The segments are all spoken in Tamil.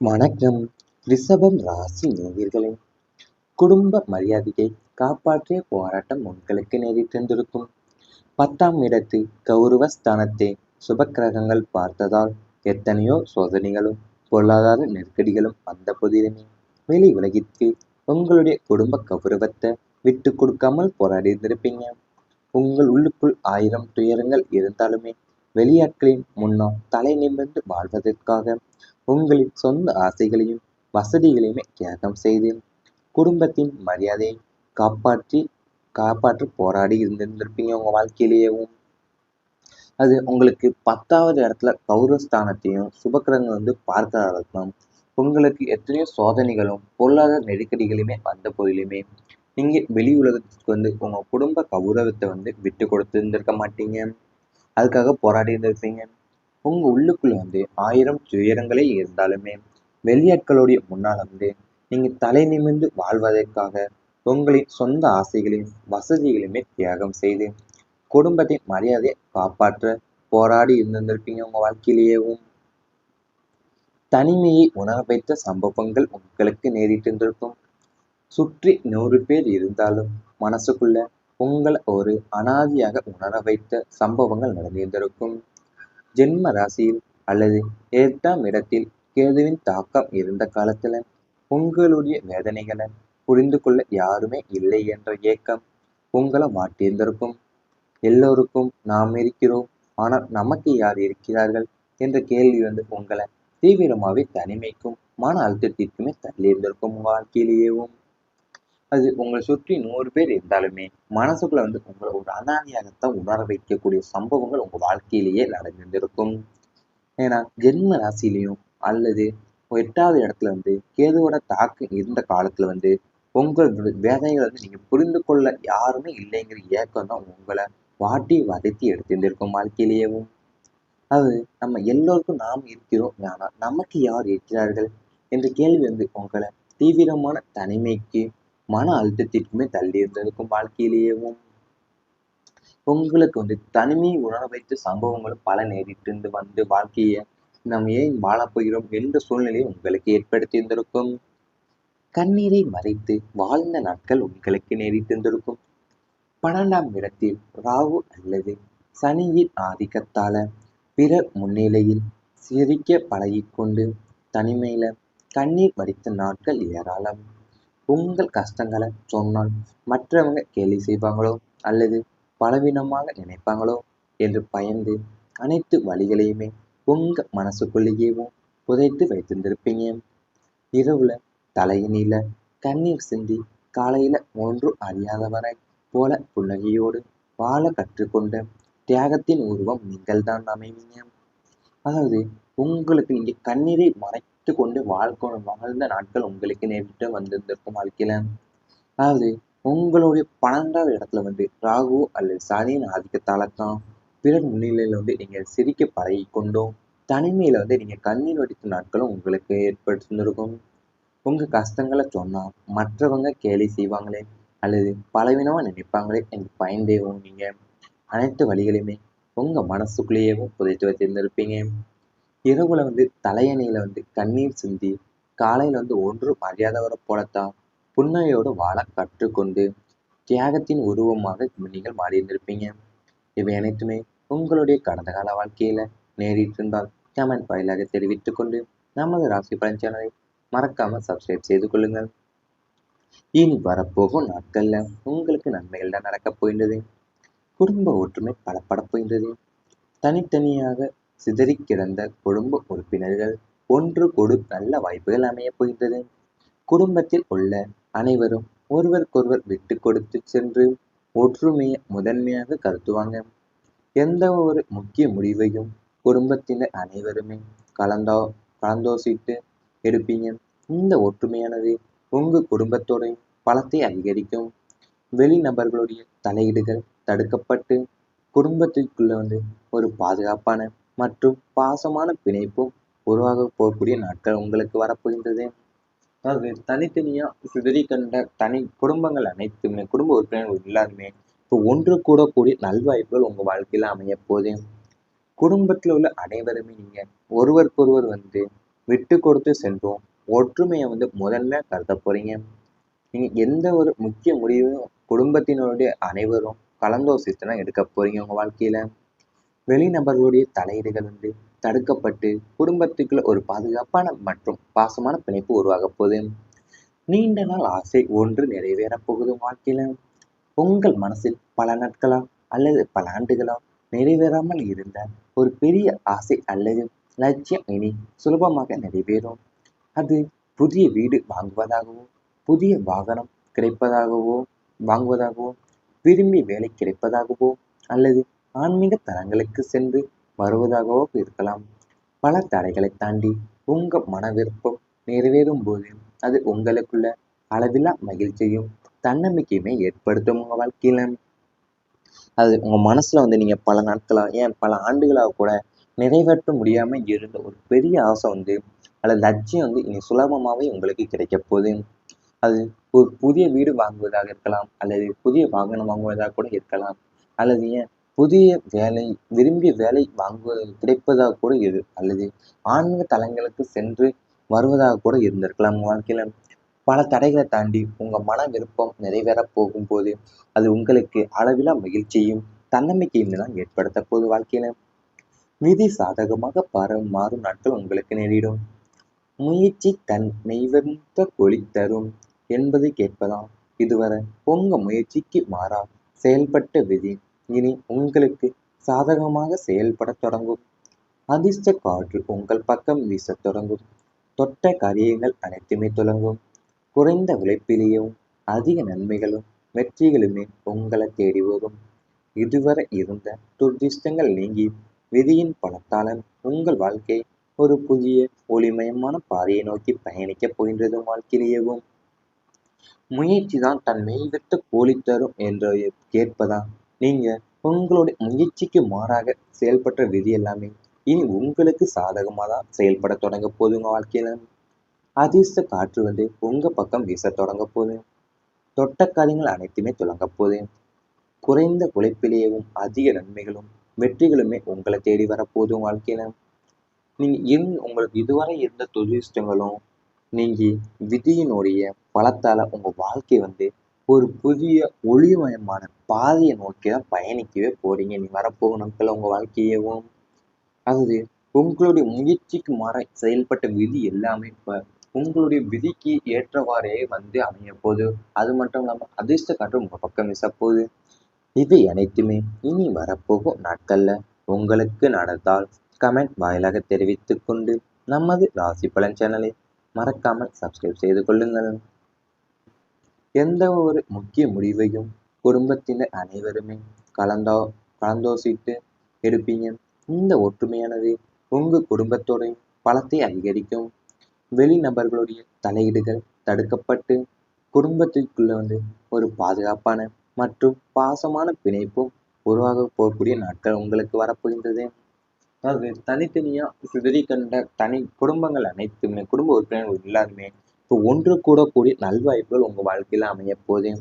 வணக்கம். ரிஷபம் ராசி நேயர்களே, குடும்ப மரியாதையை காப்பாற்றிய போராட்டம் உங்களுக்கு நேரிட்டிருந்திருக்கும். 10ஆம் இடத்து கௌரவ ஸ்தானத்தை சுபக்கிரகங்கள் பார்த்ததால் எத்தனையோ சோதனைகளும் பொருளாதார நெருக்கடிகளும் வந்த போதிலுமே வெளி உலகிற்கு உங்களுடைய குடும்ப கௌரவத்தை விட்டு கொடுக்காமல் போராடி இருந்திருப்பீங்க. உங்கள் உள்ளுக்குள் 1000 துயரங்கள் இருந்தாலுமே வெளியாட்களின் முன்னால் தலை நிமிர்ந்து வாழ்வதற்காக உங்களின் சொந்த ஆசைகளையும் வசதிகளையுமே தியாகம் செய்து குடும்பத்தின் மரியாதையை காப்பாற்றி காப்பாற்ற போராடி இருந்திருந்திருப்பீங்க உங்க வாழ்க்கையிலேயேவும். அது உங்களுக்கு 10வது இடத்துல கௌரவஸ்தானத்தையும் சுபக்கிரகங்கள் பார்க்கறதாலும் உங்களுக்கு எத்தனையோ சோதனைகளும் பொருளாதார நெருக்கடிகளுமே வந்த போதிலுமே நீங்க வெளி உலகத்துக்கு உங்க குடும்ப கௌரவத்தை விட்டு கொடுத்திருந்திருக்க மாட்டீங்க. அதுக்காக போராடி இருந்திருப்பீங்க. உங்க உள்ளுக்குள்ள 1000 துயரங்களே இருந்தாலுமே வெளியாட்களுடைய முன்னால் நீங்க தலை நிமிர்ந்து வாழ்வதற்காக உங்களின் சொந்த ஆசைகளையும் வசதிகளையுமே தியாகம் செய்து குடும்பத்தின் மரியாதையை காப்பாற்ற போராடி இருந்திருப்பீங்க உங்க வாழ்க்கையிலேயேவும். தனிமையை உணர வைத்த சம்பவங்கள் உங்களுக்கு நேரிட்டிருந்திருக்கும். சுற்றி 100 பேர் இருந்தாலும் மனசுக்குள்ள உங்களை ஒரு அனாதையாக உணர வைத்த சம்பவங்கள் நடந்திருந்திருக்கும். ஜென்ம ராசியில் அல்லது 8ஆம் இடத்தில் கேதுவின் தாக்கம் இருந்த காலத்துல உங்களுடைய வேதனைகளை புரிந்து கொள்ள யாருமே இல்லை என்ற ஏக்கம் உங்களை வாட்டியிருந்திருக்கும். எல்லோருக்கும் நாம் இருக்கிறோம், ஆனால் நமக்கு யார் இருக்கிறார்கள் என்ற கேள்வி உங்களை தீவிரமாகவே தனிமைக்கும் மன அழுத்தத்திற்குமே தள்ளி இருந்திருக்கும் உங்க வாழ்க்கையிலேயேவும். அது உங்களை சுற்றி 100 பேர் இருந்தாலுமே மனசுக்குள்ள உங்களை ஒரு அனாதையாகத்தான் உணர வைக்கக்கூடிய சம்பவங்கள் உங்க வாழ்க்கையிலேயே நடந்திருந்திருக்கும். ஏன்னா ஜென்ம ராசியிலையும் அல்லது 8வது இடத்துல கேதுவோட தாக்கம் இருந்த காலத்துல உங்களோட வேதனைகளை நீங்க புரிந்து கொள்ள யாருமே இல்லைங்கிற ஏக்கம் தான் உங்களை வாட்டி வதைத்தி எடுத்திருந்திருக்கும் வாழ்க்கையிலேயேவும். அது நம்ம எல்லோருக்கும் நாம் இருக்கிறோம், ஆனால் நமக்கு யார் இருக்கிறார்கள் என்ற கேள்வி உங்களை தீவிரமான தனிமைக்கு மன அழுத்தத்திற்குமே தள்ளி இருந்திருக்கும் வாழ்க்கையிலேயேவும். உங்களுக்கு தனிமையை உணர வைத்த சம்பவங்களும் பல நேரிட்டு வாழ்க்கையை நாம் ஏன் வாழப்போகிறோம் என்ற சூழ்நிலையை உங்களுக்கு ஏற்படுத்தியிருந்திருக்கும். கண்ணீரை மறைத்து வாழ்ந்த நாட்கள் உங்களுக்கு நேரிட்டிருந்திருக்கும். 12ஆம் இடத்தில் ராகு அல்லது சனியின் ஆதிக்கத்தால பிறர் முன்னிலையில் சிரிக்க பழகிக்கொண்டு தனிமையில கண்ணீர் வடித்த நாட்கள் ஏராளம். உங்கள் கஷ்டங்களை சொன்னால் மற்றவங்க கேலி செய்வாங்களோ அல்லது பலவீனமாக நினைப்பாங்களோ என்று பயந்து அனைத்து வழிகளையுமே உங்க மனசுக்குள்ளேயேவும் புதைத்து வைத்திருந்திருப்பீங்க. இரவுல தலையினில கண்ணீர் சிந்தி காலையில ஒன்று அறியாதவரை போல புன்னகையோடு வாழ கற்றுக்கொண்ட தியாகத்தின் உருவம் நீங்கள் தான் அமைவீங்க. அதாவது உங்களுக்கு நீங்க கண்ணீரை மறைத்து கொண்டு வாழ்ந்த நாட்கள் உங்களுக்கு நேரிட்டு வந்திருந்திருக்கும் வாழ்க்கையில. அதாவது உங்களுடைய 12வது இடத்துல ராகு அல்லது சனியின் ஆதிக்கத்தால தான் பிறர் முன்னிலையில நீங்க சிரிக்க பழகி கொண்டோம் தனிமையில நீங்க கண்ணீர் வடித்த நாட்களும் உங்களுக்கு ஏற்பட்டிருந்திருக்கும். உங்க கஷ்டங்களை சொன்னா மற்றவங்க கேலி செய்வாங்களே அல்லது பலவீனமா நினைப்பாங்களே என்று பயந்தேவும் நீங்க அனைத்து வழிகளையுமே உங்க மனசுக்குள்ளேயேவும் புதைத்து வச்சிருந்திருப்பீங்க. இரவுல தலையணையில கண்ணீர் சிந்தி காலையில ஒன்றும் அறியாதவரை போலத்தான் புன்னகையோடு வாழ கற்றுக்கொண்டு தியாகத்தின் உருவமாக நீங்கள் மாறியிருந்திருப்பீங்க. இவை அனைத்துமே உங்களுடைய கடந்த கால வாழ்க்கையில நேரிட்டிருந்தால் கமெண்ட் வாயிலாக தெரிவித்துக் கொண்டு நமது ராசி பலன் சேனலை மறக்காம சப்ஸ்கிரைப் செய்து கொள்ளுங்கள். இனி வரப்போகும் நாட்கள்ல உங்களுக்கு நன்மைகள் தான் நடக்கப் போகின்றது. குடும்ப ஒற்றுமை பலப்படப் போகின்றது. தனித்தனியாக சிதறி கிடந்த குடும்ப உறுப்பினர்கள் ஒன்று கொடு நல்ல வாய்ப்புகள் அமையப் போகின்றது. குடும்பத்தில் உள்ள அனைவரும் ஒருவருக்கொருவர் விட்டு கொடுத்து சென்று ஒற்றுமையை முதன்மையாக கருத்துவாங்க. எந்த ஒரு முக்கிய முடிவையும் குடும்பத்தினர் அனைவருமே கலந்தோசித்து எடுப்பீங்க. இந்த ஒற்றுமையானது உங்க குடும்பத்தோட பலத்தை அதிகரிக்கும். வெளிநபர்களுடைய தலையீடுகள் தடுக்கப்பட்டு குடும்பத்திற்குள்ள ஒரு பாதுகாப்பான மற்றும் பாசமான பிணைப்பும் உருவாக போகக்கூடிய நாட்கள் உங்களுக்கு வரப்போகின்றது. அதாவது தனித்தனியா சிதறி கண்ட தனி குடும்பங்கள் அனைத்துமே குடும்ப உறுப்பினர்கள் எல்லாருமே இப்போ ஒன்று கூடக்கூடிய நல்வாய்ப்புகள் உங்க வாழ்க்கையில அமைய போகுது. குடும்பத்துல உள்ள அனைவருமே நீங்க ஒருவருக்கொருவர் விட்டு கொடுத்து சென்றோம். ஒற்றுமையை முதன்மையா கருத போறீங்க. நீங்க எந்த ஒரு முக்கிய முடிவையும் குடும்பத்தினருடைய அனைவரும் கலந்தோசித்து தான் எடுக்க போறீங்க உங்க வாழ்க்கையில. வெளிநபர்களுடைய தலையீடுகள் தடுக்கப்பட்டு குடும்பத்துக்குள்ள ஒரு பாதுகாப்பான மற்றும் பாசமான பிணைப்பு உருவாக போகுது. நீண்ட நாள் ஆசை ஒன்று நிறைவேறப் போகுது வாழ்க்கையில. உங்கள் மனசில் பல நாட்களா அல்லது பல ஆண்டுகளா நிறைவேறாமல் இருந்த ஒரு பெரிய ஆசை அல்லது லட்சியம் இனி சுலபமாக நிறைவேறும். அது புதிய வீடு வாங்குவதாகவோ, புதிய வாகனம் கிடைப்பதாகவோ வாங்குவதாகவோ, விரும்பி வேலை கிடைப்பதாகவோ அல்லது ஆன்மீக தலங்களுக்கு சென்று வருவதாகவோ இருக்கலாம். பல தடைகளை தாண்டி உங்க மன விருப்பம் நிறைவேறும் போது அது உங்களுக்குள்ள அளவில்லா மகிழ்ச்சியும் தன்னம்பிக்கையுமே ஏற்படுத்தும் உங்க வாழ்க்கையில. அது உங்க மனசுல நீங்க பல நாட்களா ஏன் பல ஆண்டுகளாக கூட நிறைவேற்ற முடியாம இருந்த ஒரு பெரிய ஆசை அல்லது லட்சியம் இனி சுலபமாவே உங்களுக்கு கிடைக்க போகுது. அது ஒரு புதிய வீடு வாங்குவதாக இருக்கலாம், அல்லது புதிய வாகனம் வாங்குவதாக கூட இருக்கலாம், அல்லது ஏன் புதிய வேலை விரும்பிய வேலை கிடைப்பதாக கூட அல்லது ஆன்மீக தலங்களுக்கு சென்று வருவதாக கூட இருந்திருக்கலாம். உங்க வாழ்க்கையில பல தடைகளை தாண்டி உங்க மன விருப்பம் நிறைவேறப் போகும்போது அது உங்களுக்கு அளவிலா மகிழ்ச்சியும் தன்னம்பிக்கையும் தான் ஏற்படுத்த போகுது வாழ்க்கையில. விதி சாதகமாக மாறும் நாட்கள் உங்களுக்கு நேரிடும். முயற்சி தன் மெய்வந்த கொளி தரும் என்பதை கேட்பதாம். இதுவரை உங்க முயற்சிக்கு மாறா செயல்பட்ட விதி இனி உங்களுக்கு சாதகமாக செயல்படத் தொடங்கும். அதிர்ஷ்ட காற்று உங்கள் பக்கம் வீசத் தொடங்கும். தொட்ட காரியங்கள் அனைத்துமே தொடங்கும். குறைந்த உழைப்பிலேயும் அதிக நன்மைகளும் வெற்றிகளுமே உங்களை தேடி வரும். இதுவரை இருந்த துர்திஷ்டங்கள் நீங்கி விதியின் பலத்தாளன் உங்கள் வாழ்க்கை ஒரு புதிய ஒளிமயமான பாதையை நோக்கி பயணிக்கப் போகின்றது. வாழ்க்கையிலேயும் முயற்சி தான் தன் மெய்விட்டு கூலி தரும் என்று கேட்பதா. நீங்க உங்களுடைய முயற்சிக்கு மாறாக செயல்பட்ட விதி எல்லாமே இனி உங்களுக்கு சாதகமாக தான் செயல்பட தொடங்க போகுது. உங்க வாழ்க்கையில அதிர்ஷ்ட காற்று உங்க பக்கம் வீச தொடங்க போகுது. தொட்ட காரியங்கள் அனைத்துமே தொடங்க போகுது. குறைந்த உழைப்பிலேயும் அதிக நன்மைகளும் வெற்றிகளுமே உங்களை தேடி வரப்போகுது. வாழ்க்கையில நீங்க உங்களுக்கு இதுவரை இருந்த துரதிர்ஷ்டங்களும் நீங்கி விதியினுடைய பலத்தால உங்க வாழ்க்கை ஒரு புதிய ஒளிமயமான பாதையை நோக்கி தான் பயணிக்கவே போறீங்க. நீ வரப்போகும் நாட்கள் உங்க வாழ்க்கையவும் அதாவது உங்களுடைய முயற்சிக்கு மாற செயல்பட்ட விதி எல்லாமே இப்ப உங்களுடைய விதிக்கு ஏற்றவாறே அமைய போகுது. அது மட்டும் இல்லாம அதிர்ஷ்ட காற்று உங்க பக்கம் வீசப்போகுது. இவை அனைத்துமே இனி வரப்போகும் நாட்கள்ல உங்களுக்கு நடந்தால் கமெண்ட் வாயிலாக தெரிவித்துக் கொண்டு நமது ராசி பலன் சேனலை மறக்காமல் சப்ஸ்கிரைப் செய்து கொள்ளுங்கள். எந்த ஒரு முக்கிய முடிவையும் குடும்பத்தினர் அனைவருமே கலந்தோசித்து எடுப்பீங்க. இந்த ஒற்றுமையானது உங்க குடும்பத்தோட பலத்தை அதிகரிக்கும். வெளிநபர்களுடைய தலையீடுகள் தடுக்கப்பட்டு குடும்பத்திற்குள்ள ஒரு பாதுகாப்பான மற்றும் பாசமான பிணைப்பும் உருவாக போகக்கூடிய நாட்கள் உங்களுக்கு வரப்போகின்றது. அதாவது தனித்தனியா சிதறி கண்ட தனி குடும்பங்கள் அனைத்துமே குடும்ப உறுப்பினர்கள் எல்லாருமே இப்போ ஒன்று கூடக்கூடிய நல்வாய்ப்புகள் உங்க வாழ்க்கையில அமைய போகுது.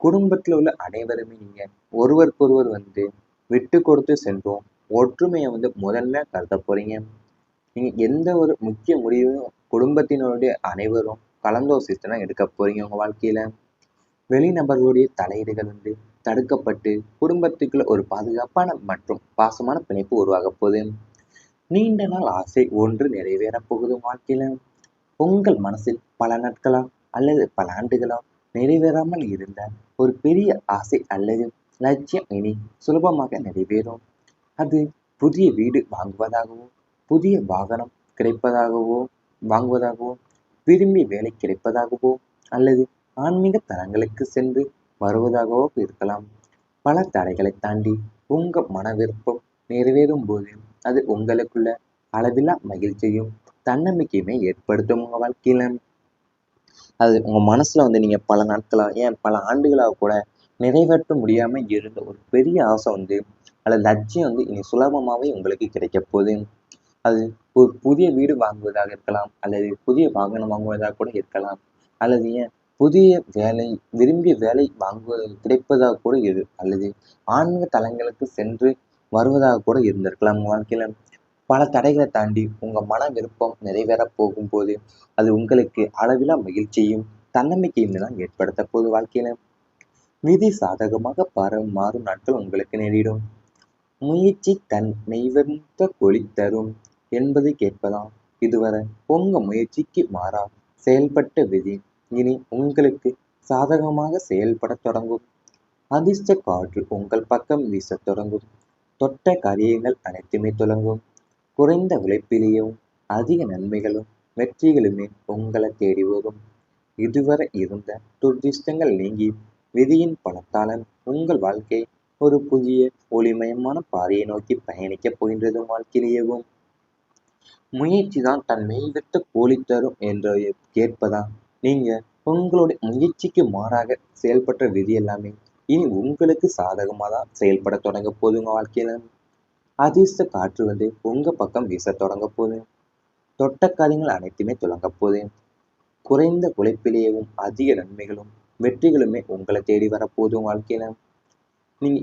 குடும்பத்துல உள்ள அனைவருமே நீங்க ஒருவருக்கொருவர் விட்டு கொடுத்து சென்றோம். ஒற்றுமையை முதன்மையா கருத போறீங்க. நீங்க எந்த ஒரு முக்கிய முடிவையும் குடும்பத்தினருடைய அனைவரும் கலந்தோசித்து தான் எடுக்க போறீங்க உங்க வாழ்க்கையில. வெளிநபர்களுடைய தலையீடுகள் தடுக்கப்பட்டு குடும்பத்துக்குள்ள ஒரு பாதுகாப்பான மற்றும் பாசமான பிணைப்பு உருவாக போகுது. நீண்ட நாள் ஆசை ஒன்று நிறைவேறப் போகுது வாழ்க்கையில. உங்கள் மனசில் பல நாட்களா அல்லது பல ஆண்டுகளா நிறைவேறாமல் இருந்த ஒரு பெரிய ஆசை அல்லது லட்சியம் இனி சுலபமாக நிறைவேறும். அது புதிய வீடு வாங்குவதாகவோ, புதிய வாகனம் கிடைப்பதாகவோ வாங்குவதாகவோ, விரும்பி வேலை கிடைப்பதாகவோ அல்லது ஆன்மீக தலங்களுக்கு சென்று வருவதாகவோ இருக்கலாம். பல தடைகளை தாண்டி உங்க மன விருப்பம் நிறைவேறும் போது அது உங்களுக்குள்ள அளவில்லா மகிழ்ச்சியும் தன்னம்பிக்கையுமே ஏற்படுத்தும் உங்க வாழ்க்கையில. அது உங்க மனசுல நீங்க பல நாட்களா ஏன் பல ஆண்டுகளாக கூட நிறைவேற்ற முடியாம இருந்த ஒரு பெரிய ஆசை அல்லது லட்சியம் இனி சுலபமாவே உங்களுக்கு கிடைக்க போகுது. அது ஒரு புதிய வீடு வாங்குவதாக இருக்கலாம், அல்லது புதிய வாகனம் வாங்குவதாக கூட இருக்கலாம், அல்லது ஏன் புதிய வேலை விரும்பிய வேலை கிடைப்பதாக கூட அல்லது ஆன்மீக தலங்களுக்கு சென்று வருவதாக கூட இருந்திருக்கலாம். வாழ்க்கையில பல தடைகளை தாண்டி உங்க மன விருப்பம் நிறைவேறப் போகும்போது அது உங்களுக்கு அளவிலா மகிழ்ச்சியும் தன்னம்பிக்கையும் தான் ஏற்படுத்த போது வாழ்க்கையில. விதி சாதகமாக மாறும் நாட்கள் உங்களுக்கு நேரிடும். முயற்சி தன் மெய்வென்ற கொளி தரும் என்பதை கேட்பதாம். இதுவரை உங்க முயற்சிக்கு மாறா செயல்பட்ட விதி இனி உங்களுக்கு சாதகமாக செயல்படத் தொடங்கும். அதிர்ஷ்ட காற்று உங்கள் பக்கம் வீசத் தொடங்கும். தொட்ட காரியங்கள் அனைத்துமே தொடங்கும். குறைந்த உழைப்பிலேயும் அதிக நன்மைகளும் வெற்றிகளுமே உங்களை தேடி வரும். இதுவரை இருந்த துர்திஷ்டங்கள் நீங்கி விதியின் பலத்தாளன் உங்கள் வாழ்க்கை ஒரு புதிய ஒளிமயமான பாதையை நோக்கி பயணிக்கப் போகின்றது. வாழ்க்கையிலேயும் முயற்சி தான் தன் மெய்விட்ட கூலி தரும் என்று கேட்பதா நீங்க உங்களுடைய முயற்சிக்கு மாறாக செயல்பட்ட விதி எல்லாமே இனி உங்களுக்கு சாதகமாக தான் செயல்பட தொடங்க போது. உங்க வாழ்க்கையில அதிர்ஷ்ட காற்று உங்க பக்கம் வீச தொடங்க போகுது. தொட்ட காரியங்கள் அனைத்துமே தொடங்க போகுது. குறைந்த உழைப்பிலேயும் அதிக நன்மைகளும் வெற்றிகளுமே உங்களை தேடி வரப்போதும். வாழ்க்கையில நீங்க